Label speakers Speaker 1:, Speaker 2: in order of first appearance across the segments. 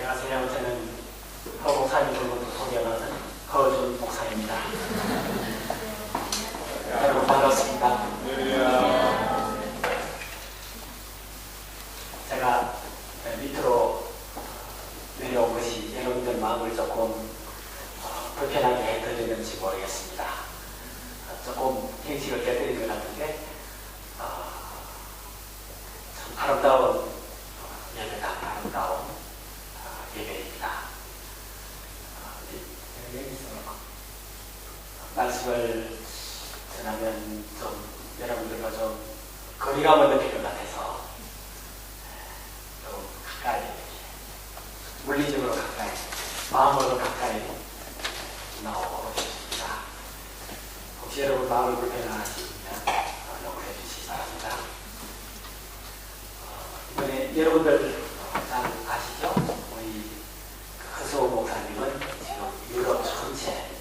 Speaker 1: 안녕하세요. 저는 허 목사님으로부터 소개받은 허준 목사입니다. 여러분 반갑습니다. 제가 밑으로 내려온 것이 여러분들 마음을 조금 불편하게 해드리는지 모르겠습니다. 조금 형식을 깨뜨린 것 같은데 참 아름다운 예배다, 아름다운 예배입니다. 여기서 말씀을 전하면 좀 여러분들과 좀 거리감을 느낄 것 같아서 좀 가까이 이렇게 물리적으로 가까이, 마음으로 가까이 나오고 싶습니다. 혹시 여러분 마음이 불편하시면 용서해 주시기 바랍니다. 이번에 여러분들 잘 아시죠? 우리 허수호 목사님은 지금 유럽 전체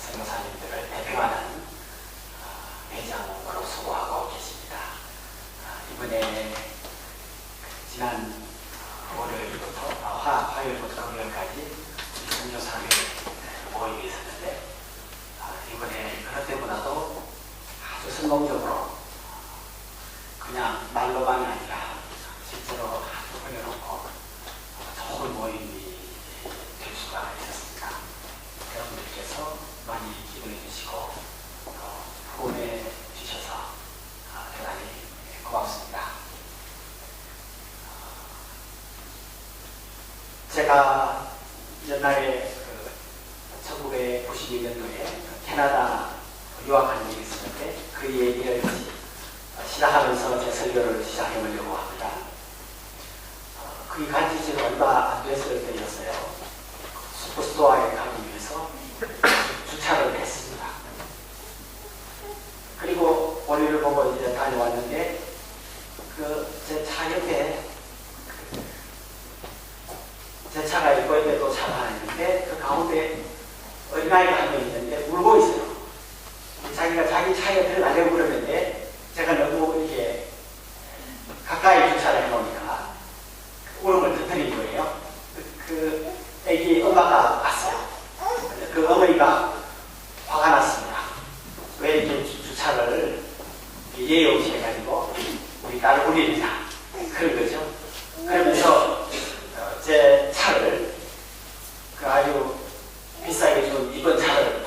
Speaker 1: 선교사님들을 대표하는 회장으로 수고하고 계십니다. 이번에 지난 화요일부터 금요일까지 선교사님 모임이 있었는데 이번에 그런 때보다도 아주 성공적으로 그냥 말로만이 아니라 실제로 아주 올려놓고 좋은 모임이 될 수가 있었습니다. 여러분들께서 많이 기도해 주시고 후원해 주셔서 대단히 고맙습니다. 제가 옛날에 1992년도에 캐나다 유학한 적이 있었는데 그 얘기를 시작하면서 제 설교를 시작해 보려고 합니다. 그게 간지 지금 얼마 안 됐을 때였어요. 슈퍼스토어에 가기 위해서 주차를 했습니다. 그리고 볼일을 보고 이제 다녀왔는데 제 차 옆에 제 차가 있고 옆에 또 차가 하나 있는데 그 가운데 어린아이가 한 명 있는데 울고 있어요. 자기가 자기 차에 들어가려고 그러는데 제가 너무 이렇게 가까이 주차를 해놓으니까 울음을 터뜨린 거예요. 그 애기 엄마가 왔어요. 그 어머니가 화가 났습니다. 왜 이렇게 주차를 예의 없이 해가지고 우리 딸을 울리느냐 그런 거죠. 그러면서 제 차를 그 아주 비싸게 준 이번 차를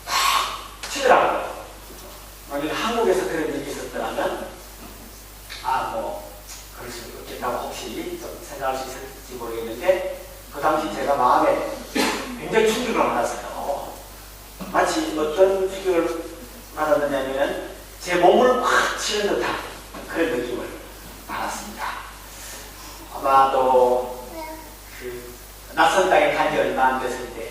Speaker 1: 팍 치더라고요. 만약 한국에서 그런 일이 있었더라면 그럴 수 있겠다고 혹시 좀 생각할 수 있을지 모르겠는데 그 당시 제가 마음에 굉장히 충격을 받았어요. 마치 어떤 충격을 받았느냐면 제 몸을 확 치는 듯한 그런 느낌을 받았습니다. 아마도 낯선 땅에 간 지 얼마 안 됐을 때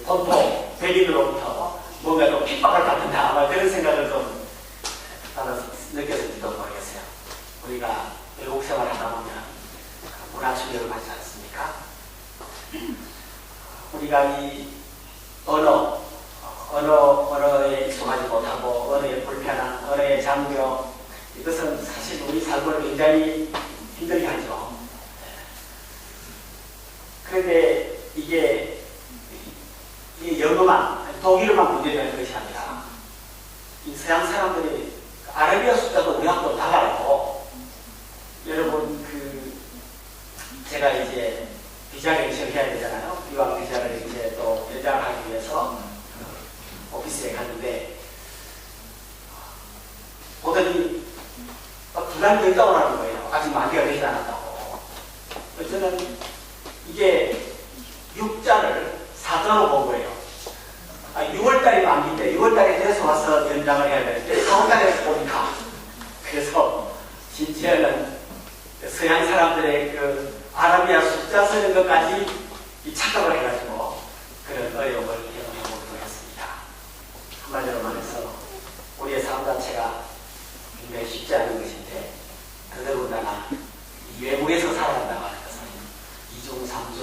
Speaker 1: 본토 백인으로부터 뭔가 좀 핍박을 받는다 아마 그런 생각을 좀 느꼈을지도 모르겠어요. 우리가 외국 생활을 하다 보면 문화 충격을 받지 않습니까? 우리가 이 언어에 익숙하지 못하고 언어에 불편한 언어의 장벽 이것은 사실 우리 삶을 굉장히 힘들게 하죠. 그런데 이게 영어만, 독일어만 문제되는 것이 아니라 이 서양 사람들이 아라비아 숫자도 우리하고 다르고 여러분 제가 이제 비자 갱신을 해야 되잖아요. 유학 비자를 이제 또 연장을 하기 위해서 오피스에 갔는데 보더니 2달 더 있다고 하는 거예요. 아직 만기가 되지 않았다고. 저는 이게 6자를 4자로 본 거예요. 6월달이 만기인데 6월달에 돼서 와서 연장을 해야 되는데 4월달에 보니까 그래서 심지어는 서양 사람들의 아라비아 숫자 쓰는 것까지 착각을 해가지고 그런 어려움을 경험해보기도 했습니다. 한마디로 말해서 우리의 삶 자체가 굉장히 쉽지 않은 것인데 더더군다나 외국에서 살아간다고 하는 것은 2중, 3중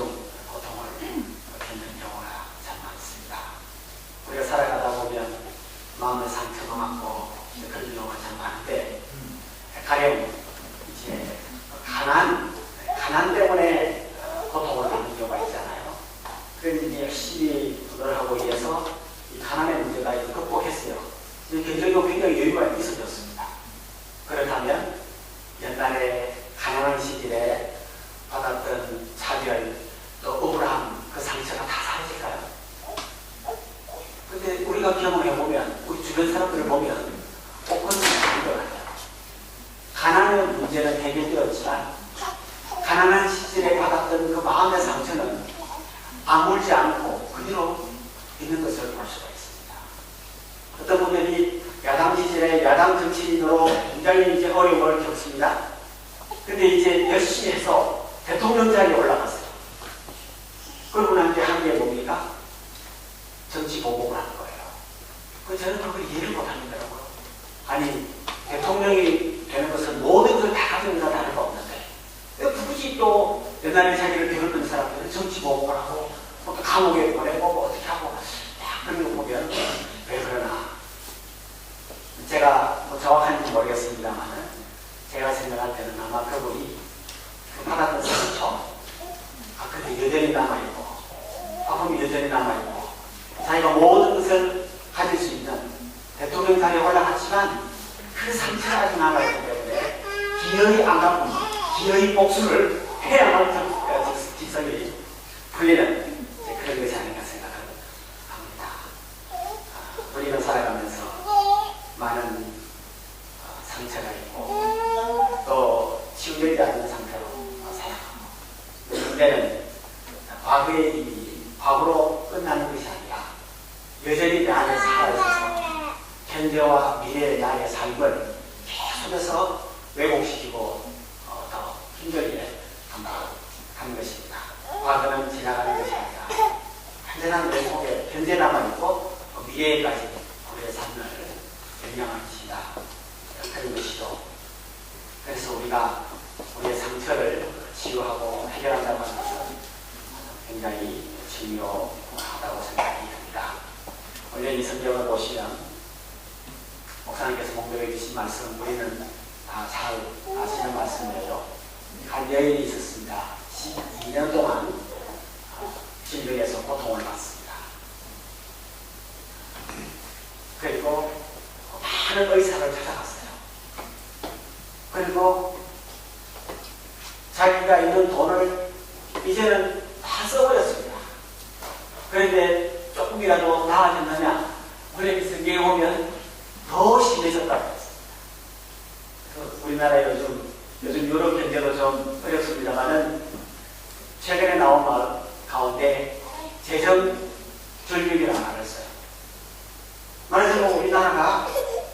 Speaker 1: 고통을 겪는 경우가 참 많습니다. 우리가 살아가다 보면 마음의 상처도 많고 그런 경우가 참 많은데 가령 이제 가난 때문에 고통 그래서 이제 열심히 노력하고 위해서 이 가난의 문제가 이제 극복했어요. 이제 경제적으로 굉장히 여유가 있어졌습니다. 그렇다면 옛날에 가난한 시절에 받았던 차별, 또 억울함, 그 상처가 다 사라질까요? 근데 우리가 경험해보면, 우리 주변 사람들을 보면 꼭 그런 생각이 것 같아요. 가난의 문제는 해결되었지만 가난한 시절에 받았던 그 마음의 상처는 아물지 않고 그대로 있는 것을 볼 수가 있습니다. 어떤 분들이 야당 시절에 야당 정치인으로 굉장히 이제 어려움을 겪습니다. 근데 이제 열심히 해서 대통령 자리에 올라갔어요. 그러고 난 뒤에 한 게 뭡니까? 정치 보복을 하는 거예요. 저는 그걸 이해를 못 하겠더라고요. 아니, 대통령이 되는 것은 모든 것을 다 가지고 다 다를 거 없는데, 왜 굳이 또 옛날에 자기를 배웠던 사람들은 정치 보복을 하고, 또 감옥에 보내고, 뭐 어떻게 하고, 막 그런 거 보면, 왜 그러나. 제가 뭐 정확한지 모르겠습니다만은, 제가 생각할 때는 아마 그분이 그 받았던 상처, 근데 여전히 남아있고, 아픔이 여전히 남아있고, 자기가 모든 것을 가질 수 있는 대통령 자리에 올라갔지만 그 상처가 아직 남아있기 때문에 기어이 안 갚고 기어이 복수를 해야만 직성이 풀리는 그런 것이 아닌가 생각을 합니다. 우리는 살아가면서 많은 상처가 있고 또 치유되지 않는 상태로 살아가고, 문제는 과거의 일이 과거로 끝나는 것이 아니라 여전히 내 안에 살아있어서 현재와 미래의 나의 삶을 계속해서 왜곡시키고 더 힘들게 하는 것입니다. 과거는 지나가는 것이 아니라 현재는 내 속에 현재 남아있고 미래에까지 우리의 삶을 영향을 미친다. 그런 것이죠. 그래서 우리가 우리의 상처를 치유하고 해결한다고 하는 것은 굉장히 중요하다고 생각이 듭니다. 원래 이 성경을 보시면 목사님께서 목도해 주신 말씀 우리는 다 잘 아시는 말씀이에요. 한 여인이 있었습니다. 12년 동안 질병에서 고통을 받습니다. 그리고 많은 의사를 찾아갔어요. 그리고 자기가 있는 돈을 이제는 다 써버렸습니다. 그런데 조금이라도 나아졌느냐? 원래 성경에 보면 더 심해졌다고 했습니다. 우리나라 요즘 유럽 경제도 좀 어렵습니다만은 최근에 나온 말 가운데 재정 절벽이라는 말을 써요. 말하자면 우리나라가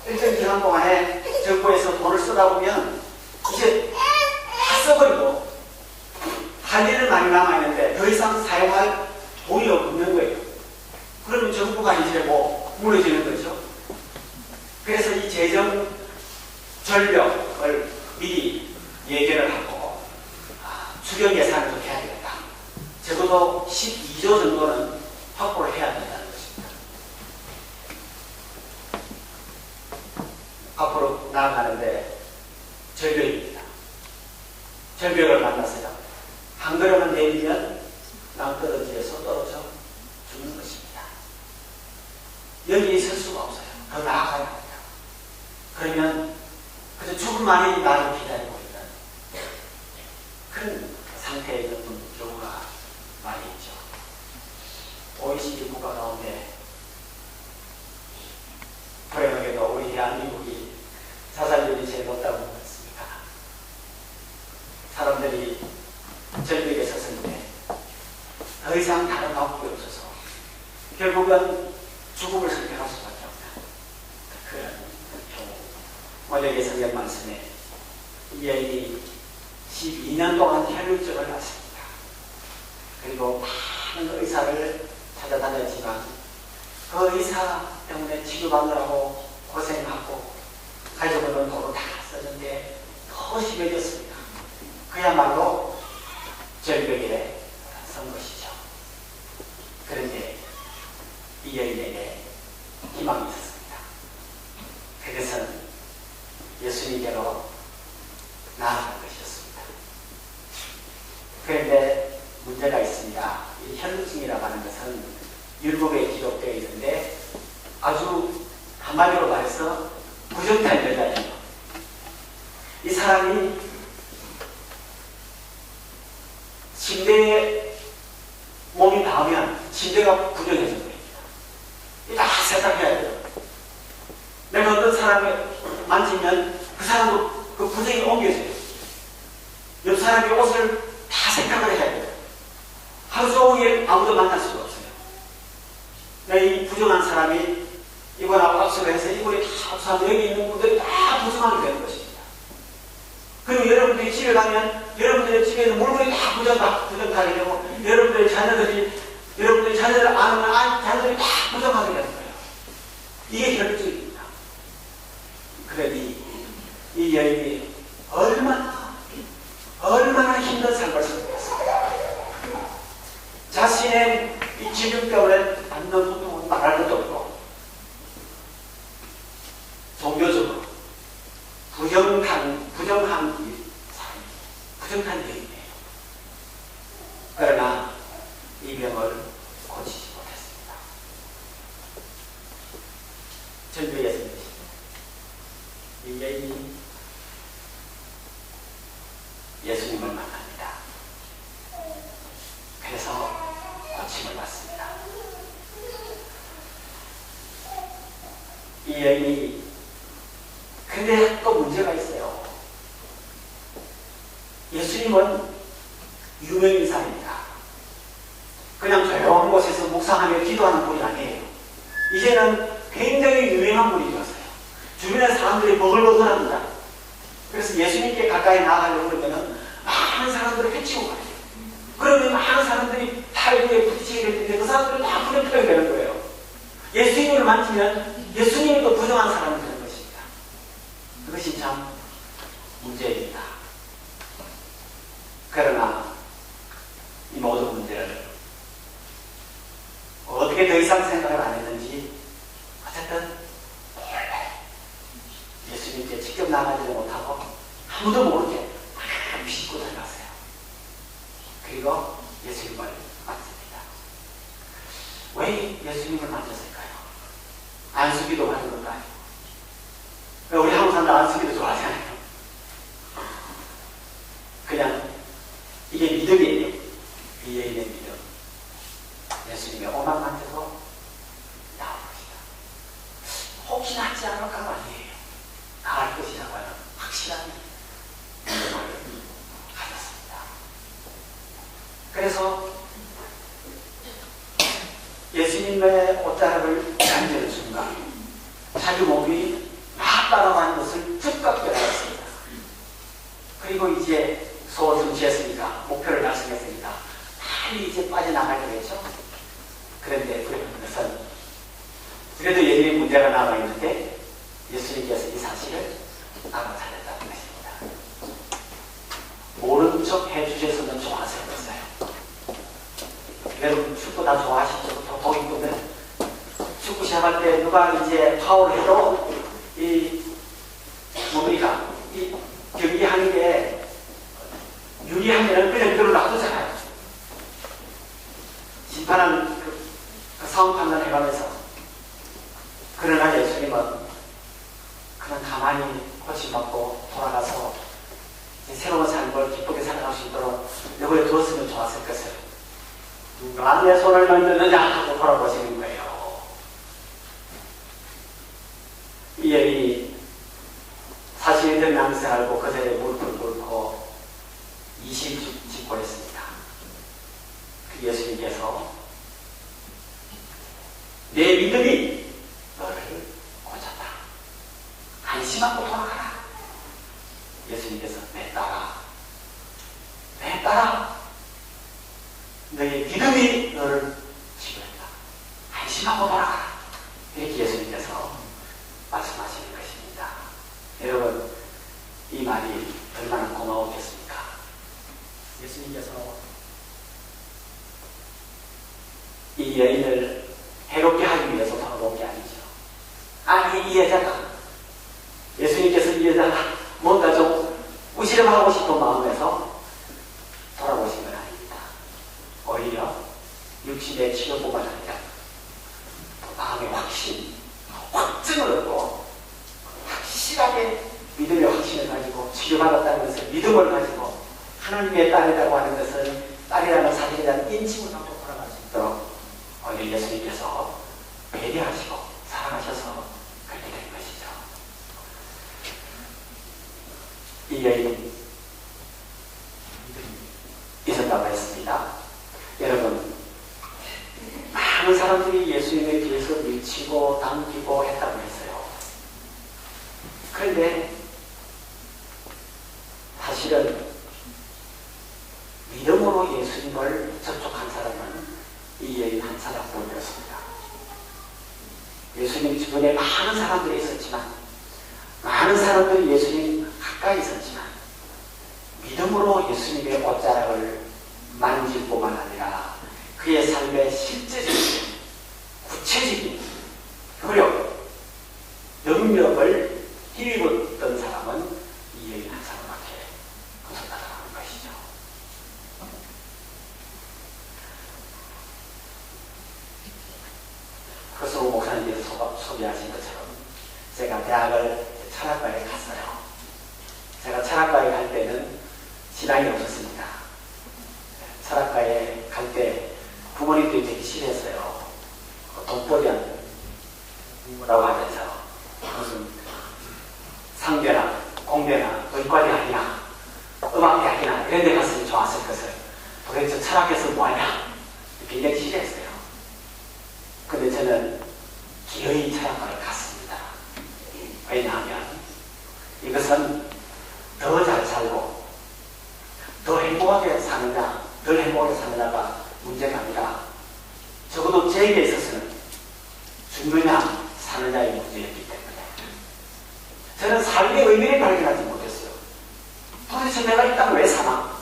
Speaker 1: 일정 기간 동안에 정부에서 돈을 쓰다 보면 이제 다 써버리고 할 일은 많이 남아있는데 더 이상 사용할 돈이 없는 거예요. 그러면 정부가 이제 뭐 무너지는 거죠. 그래서 이 재정 절벽을 미리 예견을 하고 추경 예산을 좀 해야 되겠다. 적어도 12조 정도는 확보를 해야 된다는 것입니다. 앞으로 나아가는데 절벽입니다. 절벽을 만났어요. 한 걸음만 내리면 낭떠러지에서 떨어져 죽는 것입니다. 여기 있을 수가 없어요. 더 나아가야 합니다. 그러면 그저 죽음만이 나를 기다리고 있는 그런 상태에 있는 경우가 많이 있죠. OECD 국가 가운데 불행하게도 우리 대한민국이 자살률이 제일 높다고 했습니다. 사람들이 절벽에 섰는데 더 이상 다른 방법이 없어서 결국은 죽음을 선택할 수밖에 없다. 그런 경우. 오늘 성경 말씀에 이 여인이 12년 동안 혈류증을 앓습니다. 그리고 많은 의사를 찾아다녔지만 그 의사 때문에 치료받느라고 고생하고 가져오는 돈을 다 썼는데 더 심해졌습니다. 그야말로 절벽에 선 것이죠. 그런데 이 여인에게 희망이 있었습니다. 그것은 예수님께로 나아간 것이었습니다. 그런데 문제가 있습니다. 있습니다. 이 현루증이라고 하는 것은 율법에 기록되어 있는데 아주 한마디로 말해서 부정탄 여자예요. 이 사람이 침대에 몸이 닿으면 침대가 부정해져 버립니다. 다 세탁해야 돼요. 내가 어떤 사람을 만지면 그 사람도 그 부정이 옮겨져요. 옆 사람이 옷을 다 세탁을 해야 돼요. 하루 종일 아무도 만날 수가 없어요. 이 부정한 사람이 이번하고 합수를 해서 이번에 다 합수하면 여기 있는 분들이 다 부정하게 되는 것입니다. 그리고 여러분들이 집에 가면 여러분들의 집에 있는 물건이 다 부정하게 되고 여러분들의 자녀들이 자녀들 아는 자녀들이 다 부정하게 되는 거예요. 이게 혈루증입니다. 그러니 이 여인이 얼마나 힘든 삶을 살았겠습니까? 자신의 이 질병 때문에 받는 고통은 말할 것도 없고 종교적으로 부정한 여인이에요. 그러나 이 병을 고치지 못했습니다. 절벽에 서 계십니다. 이 여인이 예수님을 만납니다. 그래서 고침을 받습니다. 이 여인이 근데 또 문제가 있어요. 예수님은 유명인사입니다. 그냥 조용한 곳에서 묵상하며 기도하는 분이 아니에요. 이제는 굉장히 유명한 분이 되었어요. 주변의 사람들이 버글버글합니다. 그래서 예수님께 가까이 나아가려고 그러면 많은 사람들을 해치고 가요. 그러면 많은 사람들이 탈구에 부딪히게 될 텐데 그 사람들은 다 부정하게 되는 거예요. 예수님을 만지면 예수님이 또 부정한 사람이 되는 것입니다. 그것이 참 문제입니다. 그러나 이 모든 문제를 어떻게 더 이상 생각을 안 했는지 어쨌든 몰래 예수님께 직접 나가지도 못하고 아무도 모르게 비집고 다녔어요. 그리고 예수님을 만집니다. 왜 예수님을 만졌을까요? 안수기도 하는 것도 아니고. 우리 한국 사람들 안수기도 좋아하잖아요. 그냥 이게 믿음이에요. 이 여인의 믿음. 예수님의 오만 만져도 나올 것이다. 혹시나 하지 않을까가 아니에요. 나을 것이라고 하는 확실한 믿음을 가졌습니다. 그래서 예수님의 옷자락을 만지는 순간 자기 몸이 막 따라가는 것을 즉각 깨달았습니다. 그리고 이제 소원을 지었으니까 목표를 달성했으니까 빨리 이제 빠져나가야 되겠죠. 그런데 그것은 그래도 예수님의 문제가 남아있는데 예수님께서 이 사실을 알아차렸다는 것입니다. 모른 척 해주셨으면 좋았었어요. 여러분 축구 다 좋아하시죠? 독일 보면 축구 시작할 때 누가 이제 파울을 해도 이 경기하는 게 유리하면 그냥 그대로 놔두잖아요. 심판은 그 상황 판단해가면서. 그러나 예수님은 그냥 가만히 고침받고 돌아가서 새로운 삶을 기쁘게 살아갈 수 있도록 내버려 두었으면 좋았을 것을 누가 내 손을 만드느냐 하고 돌아보시는 거예요. 이 여인이 사실이 되는 것을 알고 그 자리에 무릎을 꿇고 20주 집권했습니다. 그 예수님께서 내 믿음이 너를 고쳤다. 안심하고 돌아가라. 예수님께서 내 따라 너의 믿음이 너를 치유했다. 안심하고 돌아가라. 이렇게 예수님께서 말씀하시는 것입니다. 여러분 이 말이 얼마나 고마웠겠습니까? 예수님께서 이 여인을 해롭게 하기 위해서 돌아온 게 아니죠. 아니 이 여자가 예수님께서 이 여자가 뭔가 좀 우시름하고 싶은 마음에서 돌아오신 건 아닙니다. 오히려 육신의 치료뿐만 아니라 마음의 확신, 확증을 얻고 확실하게 믿음의 확신을 가지고 치료받았다는 것을 믿음을 가지고 하나님의 딸이라고 하는 것을 딸이라는 사실에 대한 인식을 갖고 돌아갈 수 있도록 오늘 예수님께서 배려하시고 사랑하셔서 그렇게 된 것이죠. 이 여인이 있었다고 했습니다. 여러분, 많은 사람들이 예수님에 비해서 밀치고 당기고 했다고 했어요. 그런데 사실은 믿음으로 예수님을 접촉한 사람은 이 여인 한 사람뿐이었습니다. 예수님 주변에 많은 사람들이 있었지만, 많은 사람들이 예수님 가까이 있었지만, 믿음으로 예수님의 옷자락을 만질 뿐만 아니라 그의 삶의 실제적인, 구체적인 노력, 능력을 힘입었던 사람은 이 여인 한 사람밖에 없었다는 것이죠. 그것으로 목사님께서 소개하신 것처럼 제가 대학을 철학과에 갔어요. 제가 철학과에 갈 때는 신앙이 없었습니다. 철학과에 갈 때 부모님들이 되게 싫어했어요. 돈벌이한 뭐라고 하면서 무슨 상대나 공대나 의과대 아니냐, 음악대학이나 이런 데 갔으면 좋았을 것을 도대체 철학에서 뭐하냐, 굉장히 싫어했어요. 근데 저는 기어이 철학과를 갔습니다. 왜냐하면 이것은 더 잘 살고 더 행복하게 사느냐, 덜 행복하게 사느냐가 문제가 아니라 적어도 저에게 있어서는 죽느냐 사느냐의 문제였기 때문에 저는 삶의 의미를 발견하지 못했어요. 도대체 내가 이 땅 왜 사나?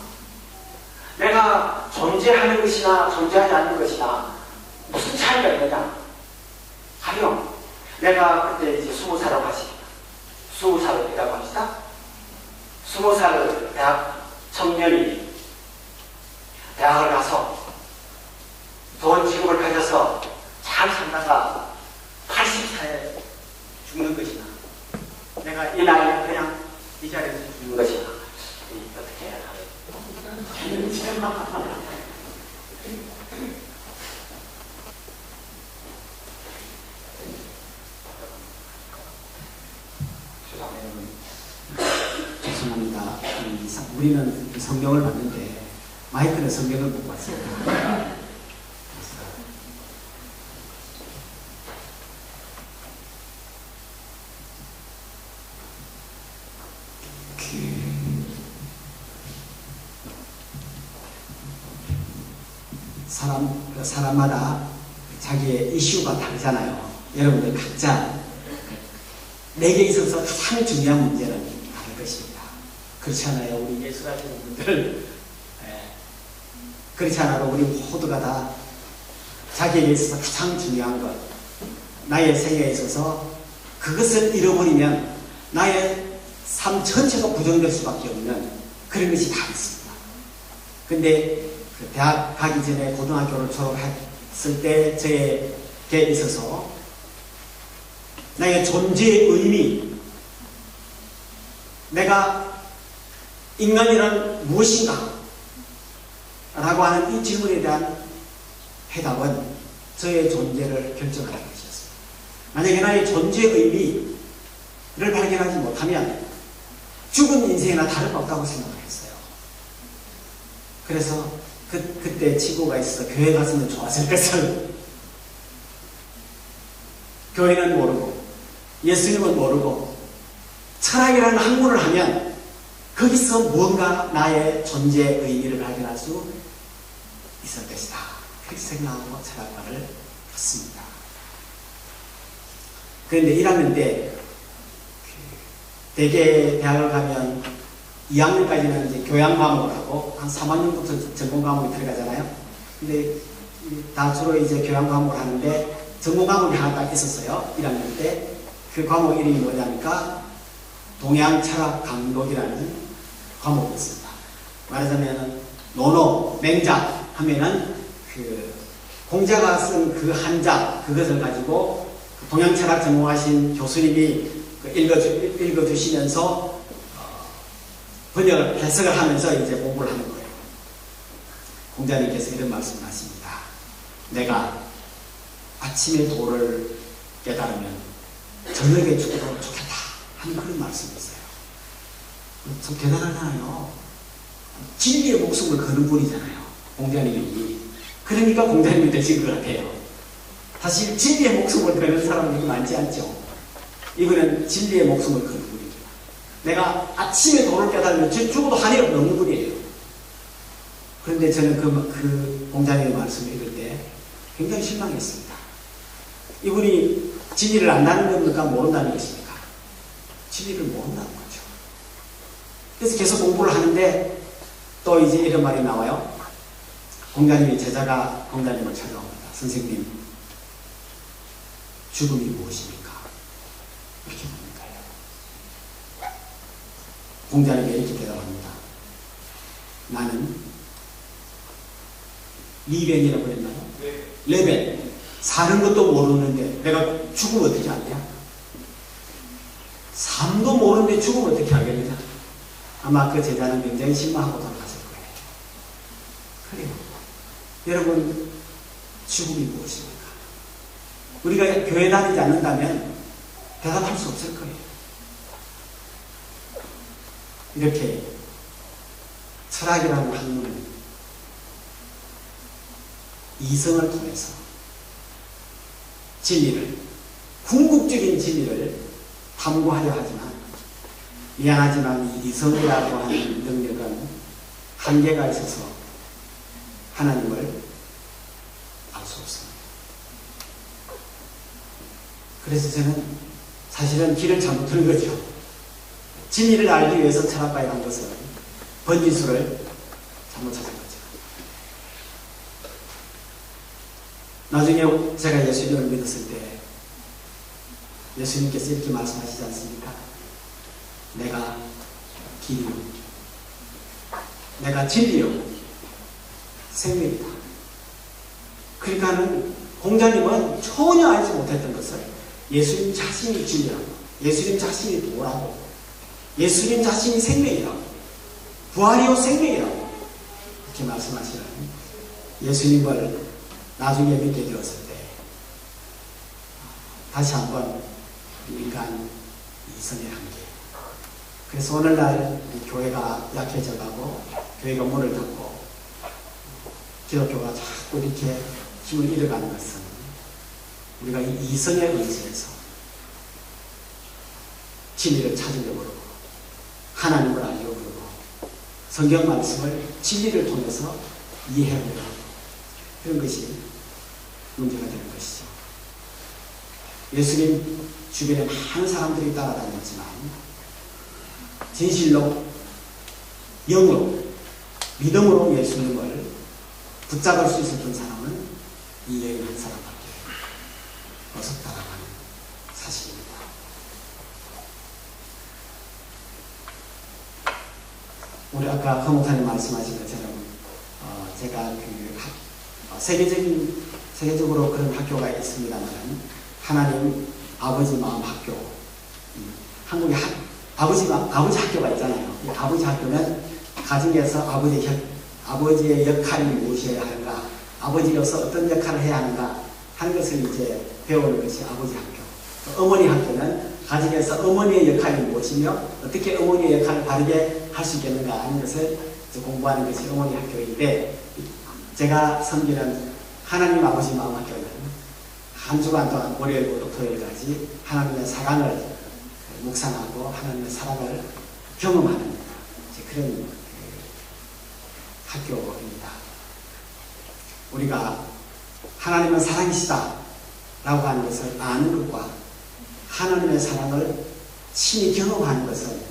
Speaker 1: 내가 존재하는 것이나 존재하지 않는 것이나 무슨 차이가 있느냐? 가령 내가 그때 이제 20살이라고 하시니까 20살을 됐다고 합시다. 20살 대학 청년이 대학을 가서 좋은 직업을 가져서 잘 살다가 80살에 죽는 것이나 내가 이 나이에 그냥 이 자리에서 죽는 것이나 어떻게 해야 하는지
Speaker 2: 죄송합니다. 우리는 성경을 봤는데 마이크는 성경을 못 봤습니다. 사람마다 자기의 이슈가 다르잖아요. 여러분들 각자 내게 있어서 가장 중요한 문제는 다를 것입니다. 그렇지 않아요? 우리 예술하시는 분들 그렇지 않아도 우리 모두가 다 자기에게 있어서 가장 중요한 것, 나의 생애에 있어서 그것을 잃어버리면 나의 삶 전체가 부정될 수밖에 없는 그런 것이 다 있습니다. 근데 그 대학 가기 전에 고등학교를 졸업했을 때 저에게 있어서 나의 존재의 의미, 내가 인간이란 무엇인가? 라고 하는 이 질문에 대한 해답은 저의 존재를 결정하는 것이었습니다. 만약에 나의 존재의 의미를 발견하지 못하면 죽은 인생이나 다름없다고 생각을 했어요. 그래서 그때 친구가 있어서 교회 갔으면 좋았을 것을 교회는 모르고 예수님은 모르고 철학이라는 학문을 하면 거기서 무언가 나의 존재의 의미를 발견할 수 있을 것이다. 그렇게 생각하고 철학과를 갔습니다. 그런데 1학년 때 대개 대학을 가면 2학년까지는 이제 교양 과목을 하고 한 3학년부터 전공 과목이 들어가잖아요. 근데 다 주로 이제 교양 과목을 하는데 전공 과목이 하나 딱 있었어요. 1학년 때. 그 과목 이름이 뭐냐니까 동양 철학 강독이라는 과목이었습니다. 말하자면 논어, 맹자 하면은 그 공자가 쓴 그 한자, 그것을 가지고 동양철학 전공하신 교수님이 읽어주시면서 번역을, 해석을 하면서 이제 공부를 하는 거예요. 공자님께서 이런 말씀을 하십니다. 내가 아침에 도를 깨달으면 저녁에 죽어도 좋겠다 하는 그런 말씀이 있어요. 참 대단하잖아요. 진리의 목숨을 거는 분이잖아요. 공자님이. 그러니까 공자님이 되신 것 같아요. 사실 진리의 목숨을 거는 사람들이 많지 않죠. 이분은 진리의 목숨을 거는 분이에요. 내가 아침에 도를 깨달으면 죽어도 한이 없는 분이에요. 그런데 저는 그 공자님의 말씀을 읽을 때 굉장히 실망했습니다. 이분이 진리를 안다는 겁니까? 모른다는 것입니까? 진리를 모른다는 거죠. 그래서 계속 공부를 하는데 또 이제 이런 말이 나와요. 공자님이 제자가 공자님을 찾아옵니다. 선생님, 죽음이 무엇입니까? 이렇게 묻는다요. 공자님이 이렇게 대답합니다. 나는 리벤이라고 했나요? 네. 레벤. 사는 것도 모르는데 내가 죽으면 어떻게 하냐? 삶도 모르는데 죽으면 어떻게 하겠느냐? 아마 그 제자는 굉장히 실망하고 돌아갔을 거예요. 그래요. 여러분, 죽음이 무엇입니까? 우리가 교회 다니지 않는다면 대답할 수 없을 거예요. 이렇게 철학이라는 학문은 이성을 통해서 진리를, 궁극적인 진리를 탐구하려 하지만 미안하지만 이 이성이라고 하는 능력은 한계가 있어서 하나님을 알 수 없습니다. 그래서 저는 사실은 길을 잘못 들은 거죠. 진리를 알기 위해서 철학과에 간 것은 번지수를 잘못 찾은 거죠. 나중에 제가 예수님을 믿었을 때 예수님께서 이렇게 말씀하시지 않습니까? 내가 길이요, 내가 진리요, 생명이다. 그러니까는 공자님은 전혀 알지 못했던 것을 예수님 자신이 진리라고, 예수님 자신이 도라고, 예수님 자신이 생명이라고, 부활이요 생명이라고 이렇게 말씀하시는 예수님을 나중에 믿게 되었을 때 다시 한번 인간 이성의 한계. 그래서 오늘날 교회가 약해져가고 교회가 문을 닫고 기독교가 자꾸 이렇게 힘을 잃어가는 것은 우리가 이 이성에 의지해서 진리를 찾으려고 그러고 하나님을 알려고 그러고 성경 말씀을 진리를 통해서 이해하려고 하고 그런 것이 문제가 되는 것이죠. 예수님 주변에 많은 사람들이 따라다녔지만 진실로 영으로 믿음으로 예수님을 붙잡을 수 있었던 사람은 이 여인 한 사람밖에 없었다라고 하는 사실입니다. 우리 아까 허 목사님 말씀하신 것처럼 제가 세계적으로 그런 학교가 있습니다만 하나님 아버지 마음 학교, 한국에 아버지 학교가 있잖아요. 이 아버지 학교는 가정에서 아버지의 역할이 무엇이어야 하는가, 아버지로서 어떤 역할을 해야 하는가 하는 것을 이제 배우는 것이 아버지 학교. 어머니 학교는 가정에서 어머니의 역할이 무엇이며 어떻게 어머니의 역할을 바르게 할 수 있겠는가 하는 것을 공부하는 것이 어머니 학교인데, 제가 섬기는 하나님 아버지 마음 학교는 한 주간 동안 월요일부터 토요일까지 하나님의 사랑을 묵상하고 하나님의 사랑을 경험하는 그런 학교입니다. 우리가 하나님은 사랑이시다 라고 하는 것을 아는 것과 하나님의 사랑을 친히 경험하는 것은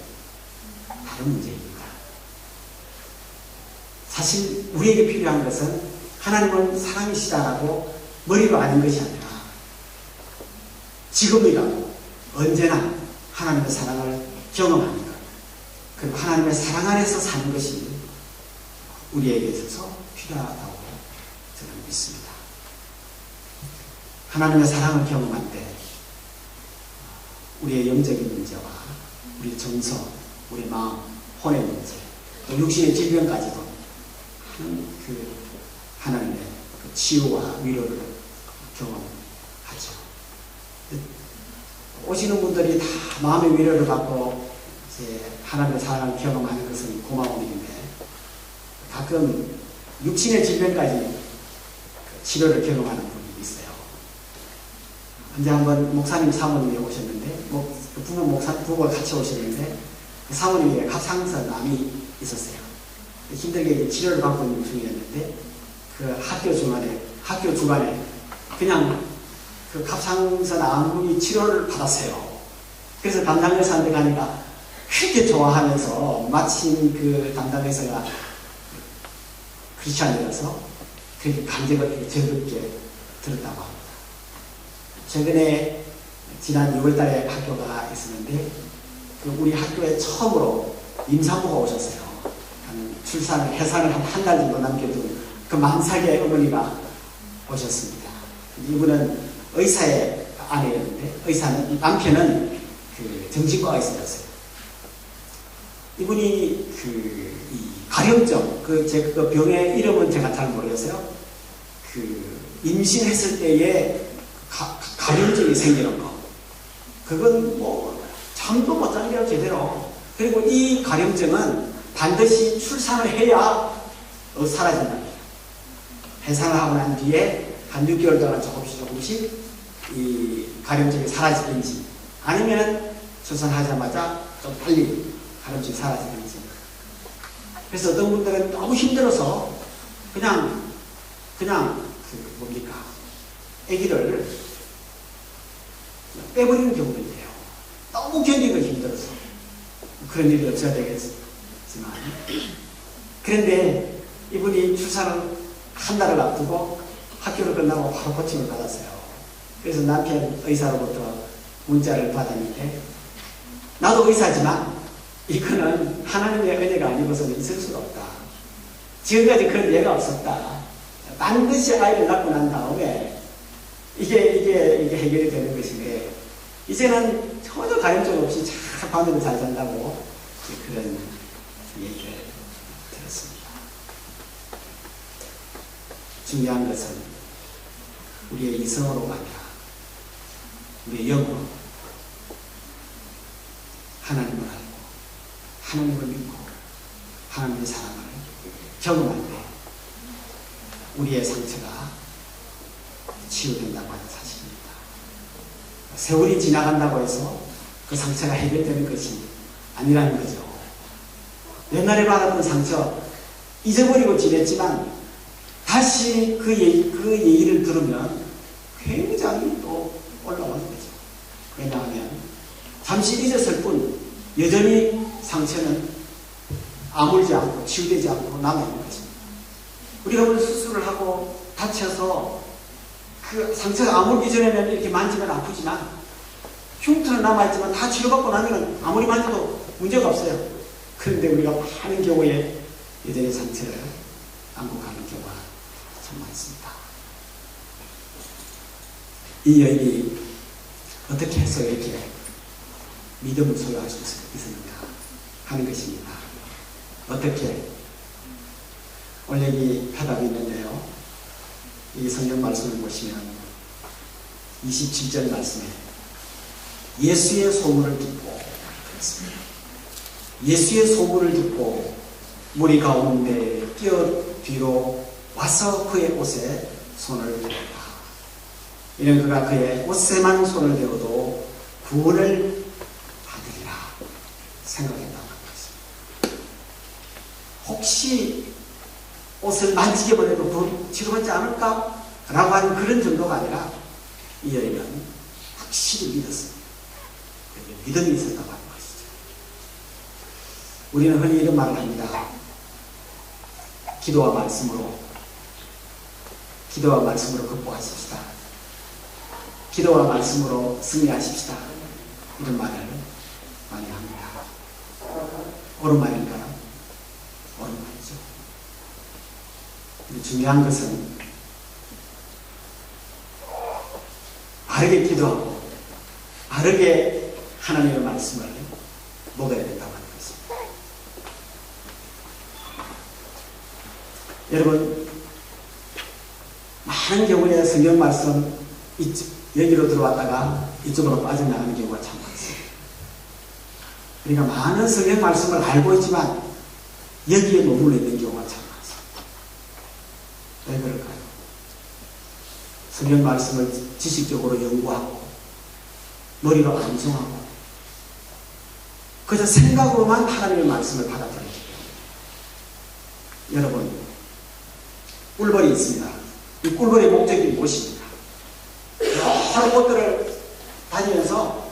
Speaker 2: 다른 문제입니다. 사실 우리에게 필요한 것은 하나님은 사랑이시다라고 머리로 아는 것이 아니라 지금이라도 언제나 하나님의 사랑을 경험하는 것, 그리고 하나님의 사랑 안에서 사는 것이 우리에게 있어서 필요하다고 저는 믿습니다. 하나님의 사랑을 경험할 때 우리의 영적인 문제와 우리 정서, 우리 마음, 혼의 문제, 또 육신의 질병까지도 그 하나님의 그 치유와 위로를 경험하죠. 오시는 분들이 다 마음의 위로를 받고 이제 하나님의 사랑을 경험하는 것은 고마운 일인데 가끔 육신의 질병까지 치료를 경험하는 분이 있어요. 언제 한번 목사님 사모님이 오셨는데 부부가 같이 오셨는데 그 사모님이 갑상선암이 있었어요. 힘들게 치료를 받고 있는 중이었는데 그 학교 주간에 그냥 그 갑상선암이 치료를 받았어요. 그래서 담당 의사한테 가니까 그렇게 좋아하면서 마침 그 담당 의사가 크리스찬이라서 그렇게 간절하게 즐겁게 들었다고 합니다. 최근에 지난 6월달에 학교가 있었는데 그 우리 학교에 처음으로 임산부가 오셨어요. 해산을 한 달 정도 남겨둔 그 만삭의 어머니가 오셨습니다. 이분은 의사의 아내였는데 남편은 그 정신과가 있었어요. 이분이 이 가려움증, 그 병의 이름은 제가 잘 모르겠어요. 그 임신했을 때에 가려움증이 생기는 거. 그건 뭐 잠도 못 자는 게 제대로. 그리고 이 가려움증은 반드시 출산을 해야 사라진다. 해산을 하고 난 뒤에 한 6개월 동안 조금씩 이 가려움증이 사라지든지 아니면 출산하자마자 좀 빨리 가려움증이 사라지든지. 그래서 어떤 분들은 너무 힘들어서 그냥 아기를 빼버리는 경우도 있대요. 너무 견디기가 힘들어서. 그런 일이 없어야 되겠지만. 그런데 이분이 출산을 한 달을 앞두고 학교를 끝나고 바로 코칭을 받았어요. 그래서 남편 의사로부터 문자를 받았는데 나도 의사지만 이거는 하나님의 은혜가 아니고서는 있을 수가 없다. 지금까지 그런 예가 없었다. 반드시 아이를 낳고 난 다음에 이게 해결이 되는 것인데 이제는 전혀 가림점 없이 잘 밤에도 잘 잔다고 그런 얘기를 들었습니다. 중요한 것은 우리의 이성으로가 아니라 우리의 영으로 하나님을 알고 하나님을 믿고 하나님의 사랑을 경험할 때 우리의 상처가 치유된다고 하는 사실입니다. 세월이 지나간다고 해서 그 상처가 해결되는 것이 아니라는 거죠. 옛날에 받았던 상처 잊어버리고 지냈지만 다시 그 얘기를 들으면 굉장히 또 올라오는 거죠. 왜냐하면 잠시 잊었을 뿐 여전히 상처는 아물지 않고 치유되지 않고 남아있는 것입니다. 우리가 오늘 수술을 하고 다쳐서 그 상처가 아물기 전에는 이렇게 만지면 아프지만 흉터는 남아있지만 다 치료받고 나면 아무리 만져도 문제가 없어요. 그런데 우리가 많은 경우에 여전히 상처를 안고 가는 경우가 참 많습니다. 이 여인이 어떻게 해서 이렇게 믿음을 소유할 수 있었는가 하는 것입니다. 어떻게? 오늘 여기 답이 있는데요. 이 성경 말씀을 보시면 27절 말씀에 예수의 소문을 듣고 그랬습니다. 예수의 소문을 듣고 무리 가운데 뛰어 뒤로 와서 그의 옷에 손을 대었다. 이는 그가 그의 옷에만 손을 대어도 구원을 받으리라 생각했다고 합니다. 혹시 옷을 만지게 보내도 치료받지 않을까? 라고 하는 그런 정도가 아니라 이 여인은 확실히 믿었습니다. 믿음이 있었다고 하는 것이죠. 우리는 흔히 이런 말을 합니다. 기도와 말씀으로 극복하십시다. 기도와 말씀으로 승리하십시다. 이런 말을 많이 합니다. 옳은 말인가요? 옳은 말이죠. 중요한 것은 바르게 기도하고 바르게 하나님의 말씀을 먹어야 된다고 하는 것입니다. 여러분, 많은 경우에 성경 말씀 여기로 들어왔다가 이쪽으로 빠져나가는 경우가 참 많습니다. 그러니까 많은 성경 말씀을 알고 있지만 여기에 머물러 있는 경우가 참 많습니다. 왜 그럴까요? 성경 말씀을 지식적으로 연구하고 머리로 암송하고 그저 생각으로만 하나님의 말씀을 받아들이기 때문에. 여러분, 꿀벌이 있습니다. 이 꿀벌의 목적이 무엇입니까? 여러 곳들을 다니면서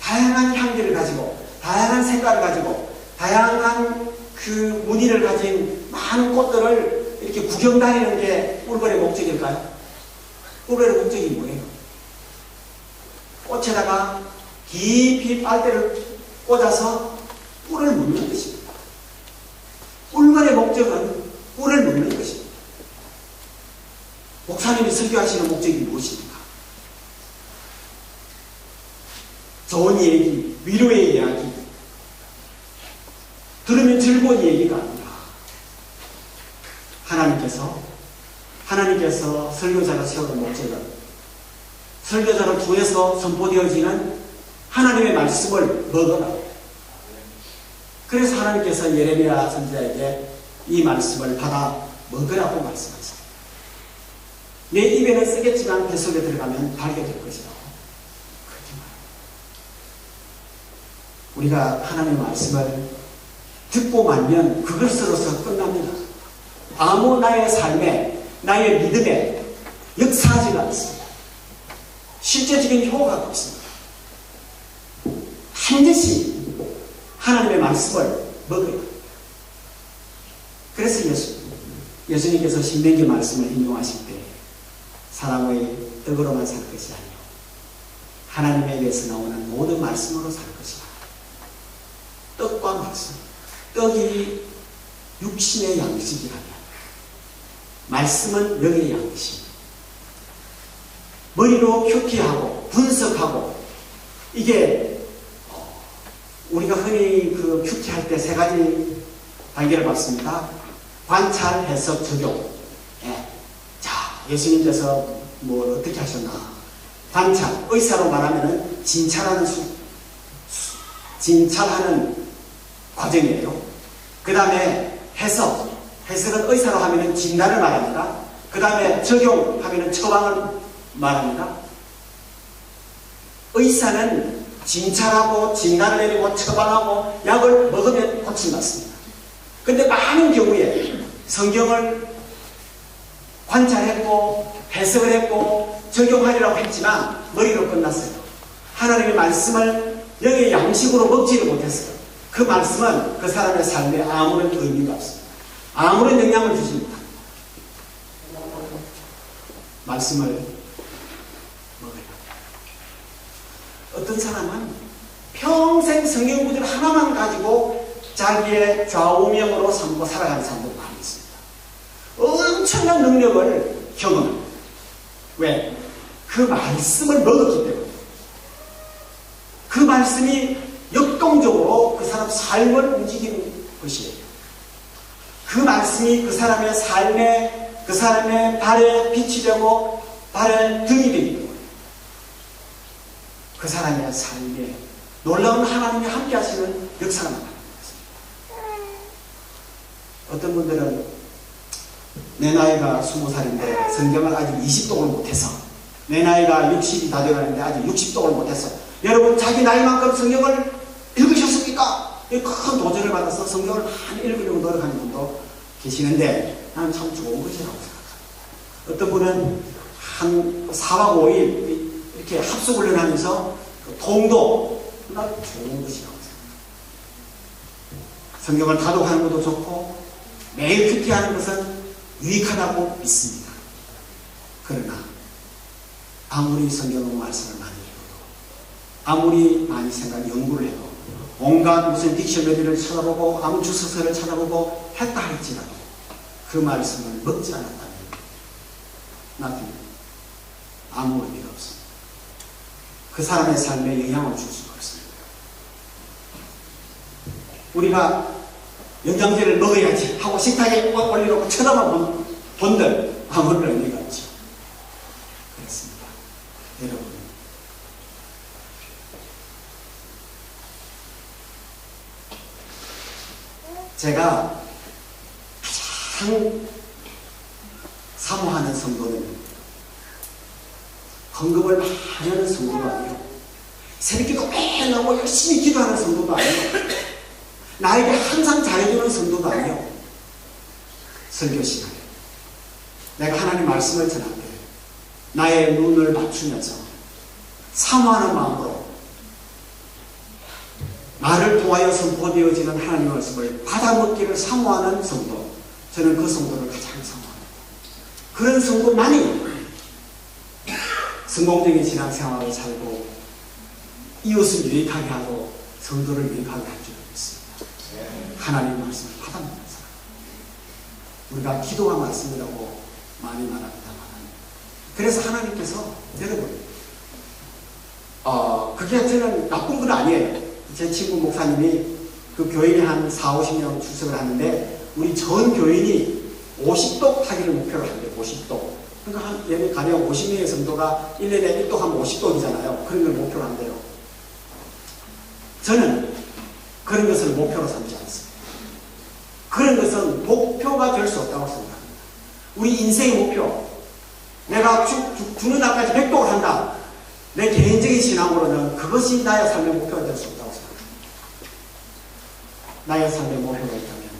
Speaker 2: 다양한 향기를 가지고 다양한 색깔을 가지고 다양한 그 무늬를 가진 많은 꽃들을 이렇게 구경 다니는 게 꿀벌의 목적일까요? 꿀벌의 목적이 뭐예요? 꽃에다가 깊이 빨대를 꽂아서 꿀을 묻는 것입니다. 꿀벌의 목적은 꿀을 묻는 것입니다. 목사님이 설교하시는 목적이 무엇입니까? 좋은 얘기, 위로의 이야기, 들으면 즐거운 얘기가 아니라 하나님께서 설교자가 세우는 목적은 설교자를 통해서 선포되어지는 하나님의 말씀을 먹어라. 그래서 하나님께서 예레미야 선지자에게 이 말씀을 받아 먹으라고 말씀하셨습니다. 내 입에는 쓰겠지만 뱃속에 들어가면 달게 될 것이라고 그렇게 말합니다. 우리가 하나님의 말씀을 듣고 말면 그것으로서 끝납니다. 아무 나의 삶에, 나의 믿음에 역사하지가 않습니다. 실제적인 효과가 없습니다. 반드시 하나님의 말씀을 먹어야 합니다. 그래서 예수님께서 신명기 말씀을 인용하실 때 사람의 떡으로만 살 것이 아니요 하나님의 입에서 나오는 모든 말씀으로 살 것이다. 떡과 말씀. 떡이 육신의 양식이라면 말씀은 영의 양식입니다. 머리로 큐티하고 분석하고 이게 우리가 흔히 그 큐티할 때 세 가지 단계를 봤습니다. 관찰, 해석, 적용. 예. 자, 예수님께서 뭘 어떻게 하셨나? 관찰, 의사로 말하면은 진찰하는 과정이에요. 그 다음에 해석. 해석은 의사로 하면은 진단을 말합니다. 그 다음에 적용하면은 처방을 말합니다. 의사는 진찰하고 진단을 내리고 처방하고 약을 먹으면 고침받습니다. 근데 많은 경우에 성경을 관찰했고 해석을 했고 적용하리라고 했지만 머리로 끝났어요. 하나님의 말씀을 영의 양식으로 먹지를 못했어요. 그 말씀은 그 사람의 삶에 아무런 의미가 없습니다. 아무런 영향을 주지 못합니다. 말씀을 먹어요. 어떤 사람은 평생 성경 구절 하나만 가지고 자기의 좌우명으로 삼고 살아가는 사람도 많이 있습니다. 엄청난 능력을 경험합니다. 왜? 그 말씀을 먹었기 때문에. 그 말씀이 역동적으로 그 사람 삶을 움직이는 것이에요. 그 말씀이 그 사람의 삶에, 그 사람의 발에 빛이 되고 발에 등이 되기 때문에 그 사람의 삶에 놀라운 하나님이 함께 하시는 역사가 나타납니다. 어떤 분들은 내 나이가 20살인데 성경을 아직 20독을 못해서 내 나이가 60이 다 되어가는데 아직 60독을 못해서 여러분 자기 나이만큼 성경을 읽으셨습니까? 큰 도전을 받아서 성경을 많이 읽으려고 노력하는 분도 계시는데 나는 참 좋은 것이라고 생각합니다. 어떤 분은 한 4박 5일 이렇게 합숙훈련 하면서 통도 나 좋은 것이라고 생각합니다. 성경을 다독하는 것도 좋고 매일 큐티하는 것은 유익하다고 믿습니다. 그러나 아무리 성경의 말씀을 많이 읽어도 아무리 많이 연구를 해도 온갖 무슨 딕셔너리를 찾아보고 아무 주석서를 찾아보고 했다 할지라도 그 말씀을 먹지 않았다면 나한테 아무 의미가 없습니다. 그 사람의 삶에 영향을 줄 수가 없습니다. 우리가 연장제를 먹어야지 하고 식탁에 올려놓고 쳐다만 본들 아무런 의미가 없죠. 그렇습니다. 여러분, 제가 가장 사모하는 성도는 헌금을 많이 하는 성도도 아니에요. 새벽기도 매일 나오고 열심히 기도하는 성도도 아니에요. 나에게 항상 잘해주는 성도도 아니에요. 설교 시간에 내가 하나님 말씀을 전할 때 나의 눈을 맞추면서 사모하는 마음으로 나를 통하여 선포되어지는 하나님의 말씀을 받아먹기를 사모하는 성도, 저는 그 성도를 가장 사모합니다. 그런 성도만이 성공적인 신앙생활을 살고 이웃을 유익하게 하고 성도를 유익하게 할 줄 믿습니다. 하나님의 말씀을 받아먹는 사람. 우리가 기도가 말씀이라고 많이 말합니다만, 그래서 하나님께서 여러분, 그게 저는 나쁜 건 아니에요. 제 친구 목사님이 그 교인이 한 4, 50명 출석을 하는데 우리 전 교인이 50독 하기를 목표로 한대요. 50독. 그러니까 한 예를 가령 50명의 성도가 1년에 1독 하면 50독이잖아요. 그런 걸 목표로 한대요. 저는 그런 것을 목표로 삼지 않습니다. 그런 것은 목표가 될 수 없다고 생각합니다. 우리 인생의 목표, 내가 죽는 날까지 100독을 한다. 내 개인적인 신앙으로는 그것이 나의 삶의 목표가 될 수 없다고 생각합니다. 나의 삶의 목표가 있다면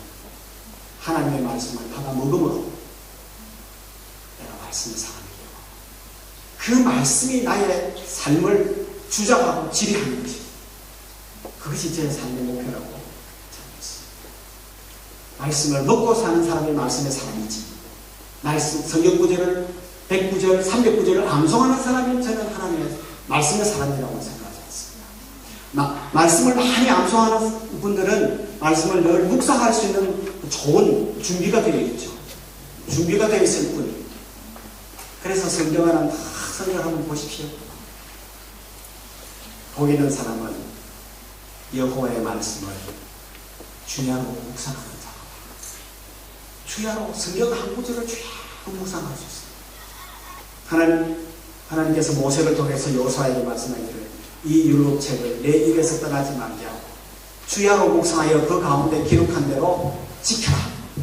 Speaker 2: 하나님의 말씀을 받아 먹음으로 내가 말씀을 사랑해요. 그 말씀이 나의 삶을 주장하고 지배하는 것입니다. 그것이 제 삶의 목표라고 생각했습니다. 말씀을 먹고 사는 사람이 말씀의 사람이지, 말씀, 성경 구절을 100구절, 300구절을 암송하는 사람이 저는 하나님의 말씀의 사람이라고 생각하지 않습니다. 말씀을 많이 암송하는 분들은 말씀을 늘 묵상할 수 있는 좋은 준비가 되어 있죠. 준비가 되어 있을 뿐. 그래서 성경 하나 다 성경 한번 보십시오. 복 있는 사람은 여호와의 말씀을 주야로 묵상하는 사람. 주야로 성경 한 구절을 주야로 묵상할 수 있어요. 하나님께서 모세를 통해서 여호수아에게 말씀하기를 이 율법책을 내 입에서 떠나지 말게 하고 주야로 묵상하여 그 가운데 기록한 대로 지켜라.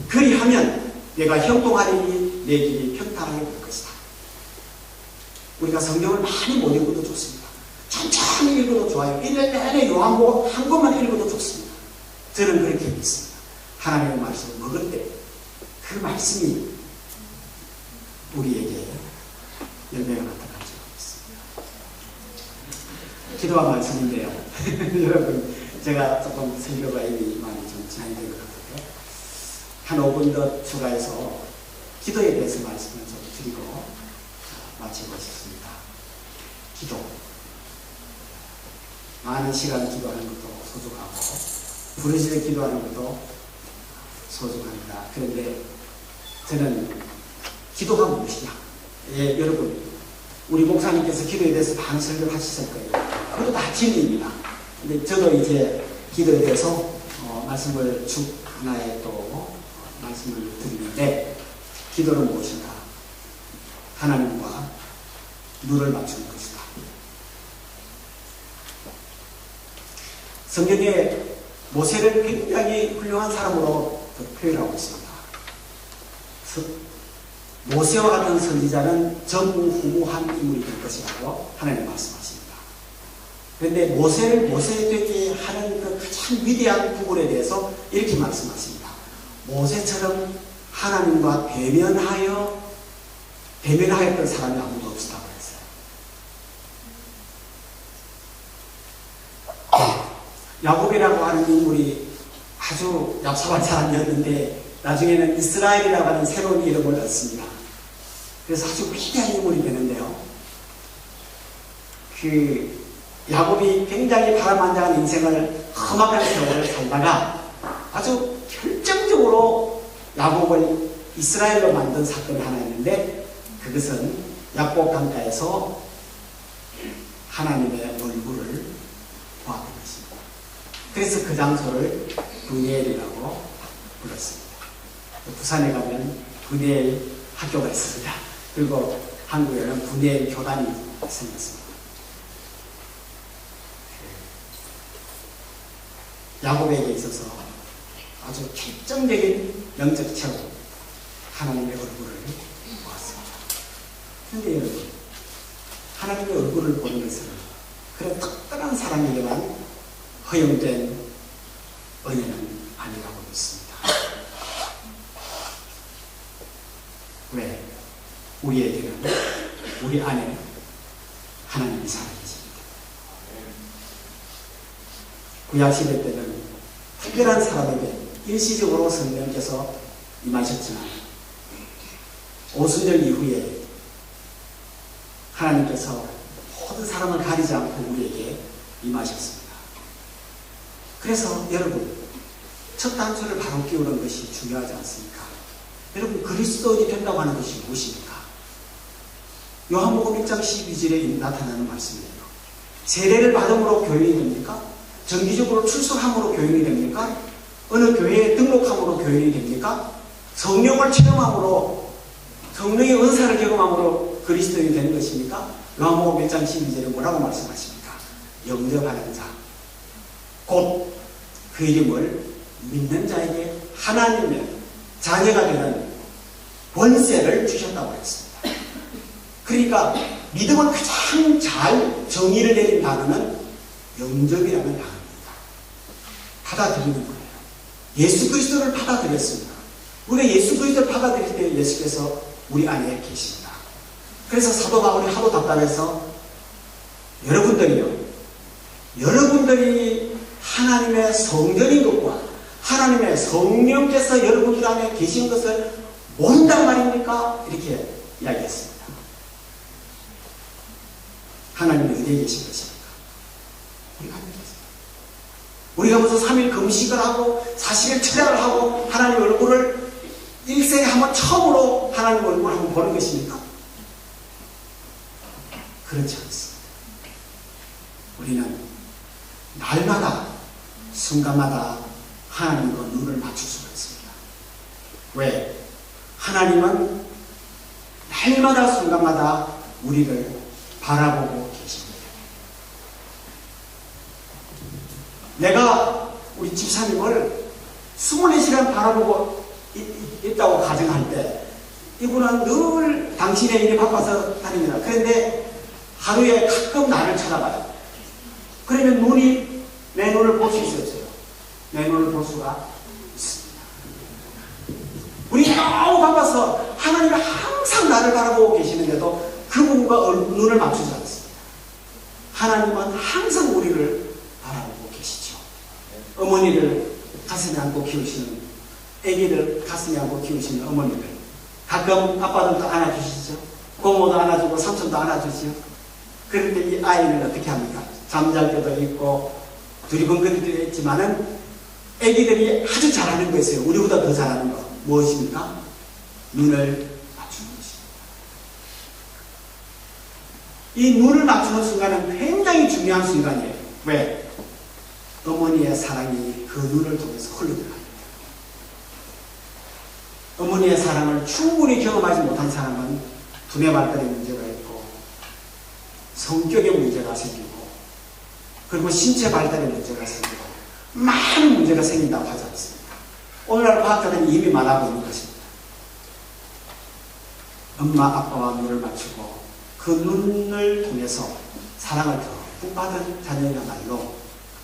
Speaker 2: 그리하면 내가 형통하리니 내 길이 평탄하게 될 것이다. 우리가 성경을 많이 못 읽어도 좋습니다. 천천히 읽어도 좋아요. 1년 내내 요한복음 한 권만 읽어도 좋습니다. 저는 그렇게 믿습니다. 하나님의 말씀을 먹을 때 그 말씀이 우리에게 열매가 나타나지 않습니다. 기도와 말씀인데요. 여러분, 제가 조금 설교가 이미 많이 좀 진행이 된 것 같은데 한 5분 더 추가해서 기도에 대해서 말씀을 좀 드리고 마치고 싶습니다. 기도. 많은 시간 기도하는 것도 소중하고 부르짖어 기도하는 것도 소중합니다. 그런데 저는 기도가 무엇이냐? 예, 여러분, 우리 목사님께서 기도에 대해서 많은 설교를 하셨을 거예요. 그것도 다 진리입니다. 근데 저도 이제 기도에 대해서 말씀을 쭉 하나에 또 말씀을 드리는데, 기도는 무엇인가? 하나님과 눈을 맞추는 것이다. 성경에 모세를 굉장히 훌륭한 사람으로 표현하고 있습니다. 모세와 같은 선지자는 전무후무한 인물이 될 것이라고 하나님 말씀하십니다. 그런데 모세를 모세되게 하는 그 가장 위대한 부분에 대해서 이렇게 말씀하십니다. 모세처럼 하나님과 대면하였던 사람이 아무도 없었다고 했어요. 야곱이라고 하는 인물이 아주 얍삽한 사람이었는데 나중에는 이스라엘이라고 하는 새로운 이름을 얻습니다. 그래서 아주 위대한 인물이 되는데요. 야곱이 굉장히 바람만장한 인생을 험악한 세월을 살다가 아주 결정적으로 야곱을 이스라엘로 만든 사건이 하나 있는데, 그것은 야복 강가에서 하나님의 얼굴을 보았던 것입니다. 그래서 그 장소를 브니엘이라고 불렀습니다. 부산에 가면 브니엘 학교가 있습니다. 그리고 한국에는 브니엘 교단이 생겼습니다. 야곱에게 있어서 아주 결정적인 영적 체험, 하나님의 얼굴을 보았습니다. 그런데 여러분, 하나님의 얼굴을 보는 것은 그런 특별한 사람에게만 허용된 은혜는 아니라고 믿습니다. 왜? 우리에게는, 우리 안에 하나님이 살아계십니다. 구약시대 때는 특별한 사람에게 일시적으로 성령께서 임하셨지만 오순절 이후에 하나님께서 모든 사람을 가리지 않고 우리에게 임하셨습니다. 그래서 여러분, 첫 단추를 바로 끼우는 것이 중요하지 않습니까? 여러분, 그리스도인이 된다고 하는 것이 무엇입니까? 요한복음 1장 12절에 나타나는 말씀이에요. 세례를 받음으로 교인이 됩니까? 정기적으로 출석함으로 교인이 됩니까? 어느 교회에 등록함으로 교인이 됩니까? 성령을 체험함으로, 성령의 은사를 경험함으로 그리스도인이 되는 것입니까? 요한복음 1장 12절에 뭐라고 말씀하십니까? 영접하는 자, 곧 그 이름을 믿는 자에게 하나님의 자녀가 되는 권세를 주셨다고 했습니다. 그러니까 믿음을 가장 잘 정의를 내린 단어는 영접이라는 단어입니다. 받아들이는 거예요. 예수 그리스도를 받아들였습니다. 우리가 예수 그리스도를 받아들일 때 예수께서 우리 안에 계십니다. 그래서 사도 바울이 하도 답답해서 여러분들이 하나님의 성전인 것과 하나님의 성령께서 여러분들 안에 계신 것을 모른단 말입니까? 이렇게 이야기했습니다. 하나님이 어디에 계신 것입니까? 우리가 안에 계십니다. 우리가 무슨 3일 금식을 하고 40일 철야를 하고 하나님 얼굴을 일생에 한번 처음으로 하나님 얼굴을 한번 보는 것입니까? 그렇지 않습니다. 우리는 날마다 순간마다 하나님과 눈을 맞출 수가 있습니다. 왜? 하나님은 날마다 순간마다 우리를 바라보고 계십니다. 내가 우리 집사님을 24시간 바라보고 있다고 가정할 때 이분은 늘 당신의 일이 바빠서 다닙니다. 그런데 하루에 가끔 나를 찾아봐요. 그러면 내 눈을 볼 수 있었어요. 내 눈을 볼 수가 있습니다. 우리 너무 바빠서 하나님이 항상 나를 바라보고 계시는데도 그분과 눈을 맞추지 않습니다. 하나님은 항상 우리를 바라보고 계시죠. 어머니를 가슴에 안고 키우시는, 아기를 가슴에 안고 키우시는 어머니들, 가끔 아빠들도 안아주시죠. 고모도 안아주고 삼촌도 안아주시죠. 그런데 이 아이는 어떻게 합니까? 잠잘 때도 있고 두리번거릴 때도 있지만은 아기들이 아주 잘하는 거 있어요. 우리보다 더 잘하는 거 무엇입니까? 눈을 맞추는 것입니다. 이 눈을 맞추는 순간은 굉장히 중요한 순간이에요. 왜? 어머니의 사랑이 그 눈을 통해서 흘러들어갑니다. 어머니의 사랑을 충분히 경험하지 못한 사람은 두뇌 발달에 문제가 있고 성격에 문제가 생기고 그리고 신체 발달에 문제가 생기고 많은 문제가 생긴다고 하지 않습니까? 오늘날 과학자들이 이미 말하고 있는 것입니다. 엄마 아빠와 눈을 맞추고 그 눈을 통해서 사랑을 더 받은 자녀야말로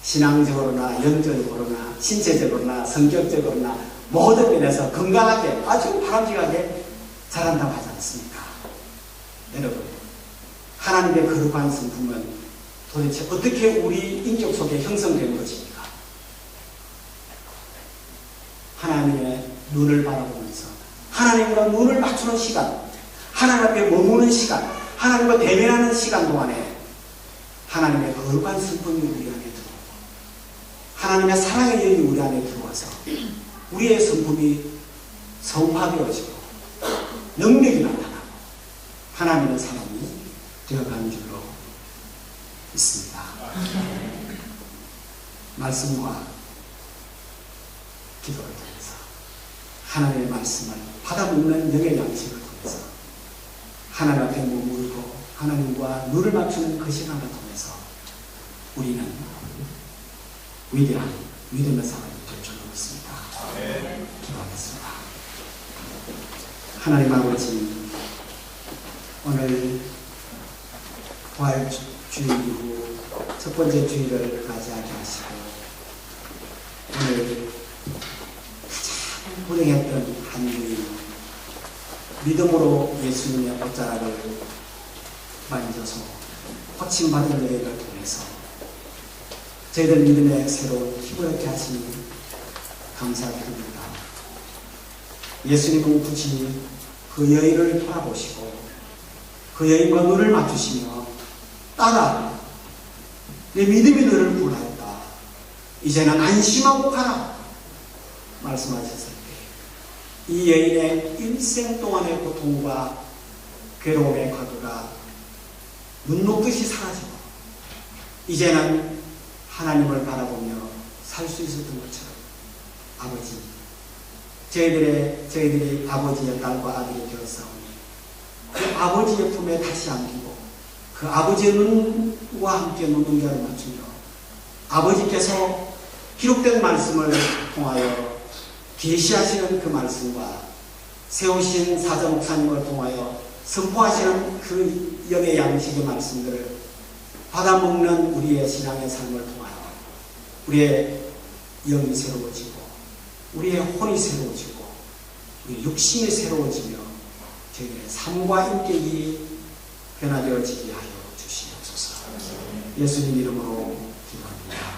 Speaker 2: 신앙적으로나 영적으로나 신체적으로나 성격적으로나 모든 면에서 건강하게 아주 바람직하게 자란다고 하지 않습니까? 여러분, 하나님의 거룩한 성품은 도대체 어떻게 우리 인격 속에 형성되는 것입니까? 하나님의 눈을 바라보면서 하나님과 눈을 맞추는 시간, 하나님 앞에 머무는 시간, 하나님과 대면하는 시간 동안에 하나님의 거룩한 성품이 우리 안에 들어오고 하나님의 사랑의 영이 우리 안에 들어와서 우리의 성품이 성화되어지고 능력이 나타나고 하나님의 사람이 되어가는 줄로 말씀과 기도를 통해서 하나님의 말씀을 받아먹는 영의 양식을 통해서 하나님 앞에 머물고 하나님과 눈을 맞추는 그 시간을 통해서 우리는 위대한 믿음의 사람이 될 줄 믿습니다. 기도하겠습니다. 하나님 아버지, 오늘 부활 주일 이후 첫 번째 주일을 맞이하게 하시고 오늘 가장 불행했던 한 주일 믿음으로 예수님의 옷자락을 만져서 고침받은 여행을 통해서 저희들 믿음의 새로운 힘을 얻게 하시니 감사드립니다. 예수님은 굳이 그 여인을 바라보시고 그 여인과 눈을 맞추시며 딸아, 내 믿음이 너를 구원하였다. 이제는 안심하고 가라 말씀하셨을 때 이 여인의 일생 동안의 고통과 괴로움의 과거가 눈 녹듯이 사라지고 이제는 하나님을 바라보며 살 수 있었던 것처럼 아버지, 저희들이 아버지의 딸과 아들이 되었사오니 그 아버지의 품에 다시 안기고 그 아버지의 눈과 함께 눈동자를 맞추며 아버지께서 기록된 말씀을 통하여 계시하시는 그 말씀과 세우신 사자 목사님을 통하여 선포하시는 그 영의 양식의 말씀들을 받아먹는 우리의 신앙의 삶을 통하여 우리의 영이 새로워지고 우리의 혼이 새로워지고 우리의 육신이 새로워지며 저희의 삶과 인격이 변화되어지게 하여 주시옵소서. 예수님 이름으로 기도합니다.